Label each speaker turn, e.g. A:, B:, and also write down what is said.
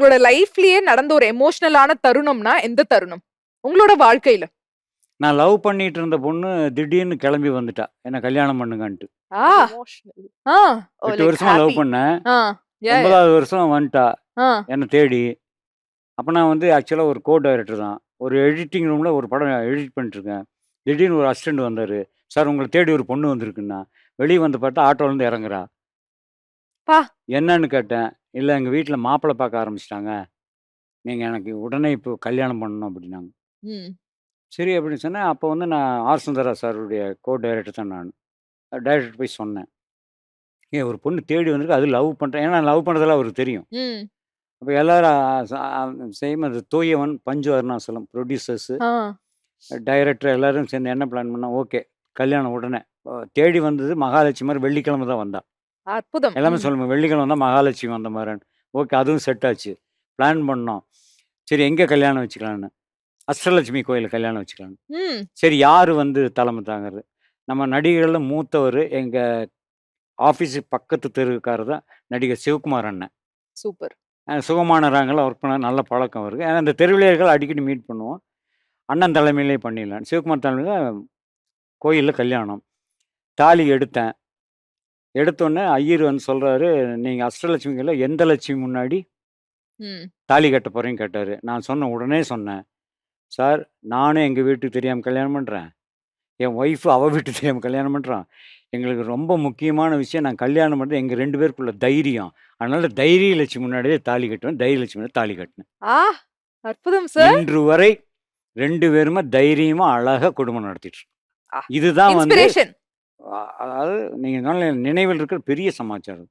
A: உங்களோட லைஃப்லயே நடந்த ஒரு எமோஷனலான தருணம்னா எந்த தருணம்? உங்களோட வாழ்க்கையில?
B: நான் லவ் பண்ணிட்டு இருந்த பொண்ணு திடீர்னு கிளம்பி வந்துட்டா. என்ன கல்யாணம் பண்ணுங்கன்ட்டு.
A: ஆ,
C: எமோஷனல்.
A: ஆ,
B: 8 வருஷமா லவ் பண்ணேன்.
A: ஆ, யா, யா.
B: 9வது வருஷம் வந்துட்டா.
A: ஆ,
B: என்ன தேடி. அப்ப நான் வந்து ஆக்சுவலா ஒரு டைரக்டர் தான். ஒரு எடிட்டிங் ரூம்ல ஒரு படம் எடிட் பண்ணிட்டுருக்கேன். திடீர்னு ஒரு அசிஸ்டன்ட் வந்தாரு. "சார் உங்கள தேடி ஒரு பொண்ணு வந்திருக்குன்னா." வெளிய வந்து பார்த்தா ஆட்டோலேருந்து இறங்குறா.
A: பா.
B: என்னன்னு கேட்டேன். "இல்ல எங்க வீட்ல மாப்பிள்ளை பார்க்க ஆரம்பிச்சுட்டாங்க. நீங்க எனக்கு உடனே இப்போ கல்யாணம் பண்ணணும்." அப்படின்னாங்க.
A: ம்.
B: சரி அப்படின்னு சொன்னேன். அப்போ வந்து நான் ஆர். சுந்தரா சாருடைய டைரக்டர் தான் நானு. டைரக்டர்ட்ட போய் சொன்னேன். "ஏன் ஒரு பொண்ணு தேடி வந்திருக்கு. அதுவும் லவ் பண்றேன்." ஏன்னா லவ் பண்றதெல்லாம் அவருக்கு தெரியும்.
A: ம்.
B: அப்ப எல்லாரும் சேம் அது தூயவன், பஞ்சு அருணாசலம் ப்ரொடியூசர்ஸு,
A: ஆ.
B: டைரக்டர் எல்லாரும் சேர்ந்து என்ன பிளான் பண்ணோம், ஓகே கல்யாணம் உடனே. தேடி வந்தது மகாலட்சுமி மாரி வெள்ளிக்கிழமை தான் வந்தா.
A: அற்புதம்.
B: எல்லாமே
A: ம்.
B: சொல்லுவோம் வெள்ளிக்கிழமை வந்தா மகாலட்சுமி வந்த மாரின்னு. ஓகே அதுவும் செட் ஆச்சு. பிளான் பண்ணோம். சரி எங்க கல்யாணம் வச்சுக்கலான்னு. அஷ்டலட்சுமி கோயில்ல கல்யாணம் வச்சுக்கலான்னு.
A: ம்.
B: சரி யாரு வந்து தலைமை தாங்குறது? நம்ம நடிகர்கள்ல மூத்தவரு எங்க ஆஃபீஸுக்கு பக்கத்து தெருவுக்காரர் தான் நடிகர் சிவகுமார் அண்ணன்.
A: சூப்பர்.
B: சுகமான ராங்கெல்லாம் ஒர்க் பண்ண நல்ல பழக்கம் அவருக்கு. ஏன்னா இந்த தெருவிலேயர்கள் அடிக்கடி மீட் பண்ணுவோம். அண்ணன் தலைமையிலே பண்ணிடலாம். சிவகுமார் தலைமையில கோயில்ல கல்யாணம். தாலி எடுத்தேன். எடுத்தோனே ஐயர் வந்து சொல்றாரு, "நீங்க அஷ்டலட்சுமிகள்ல எந்த லட்சுமி முன்னாடி
A: ம்.
B: தாலி கட்ட போறீங்கன்னு?" கேட்டாரு. நான் உடனே சொன்னேன், "சார் நானும் எங்க வீட்டுக்கு தெரியாம கல்யாணம் பண்றேன். என் ஒய்ஃப் அவ வீட்டுக்கு தெரியாம கல்யாணம் பண்றான். எங்களுக்கு ரொம்ப முக்கியமான விஷயம் நான் கல்யாணம் பண்றது எங்க 2 பேருக்குள்ள தைரியம். அதனால தைரிய லட்சுமி முன்னாடியே தாலி கட்டுவேன்." தைரிய லட்சுமி முன்னாடி தாலி கட்டினேன்.
A: ஆ, அற்புதம் சார்.
B: இன்று வரை 2 பேருமே தைரியமா அழகா குடும்பம் நடத்திட்டு இருக்கோம்.
A: ஆ.
B: இதுதான் வந்து
A: இன்ஸ்பிரேஷன்.
B: அதாவது நீங்க சொன்ன நினைவில் இருக்கிற பெரிய சமாச்சாரம்.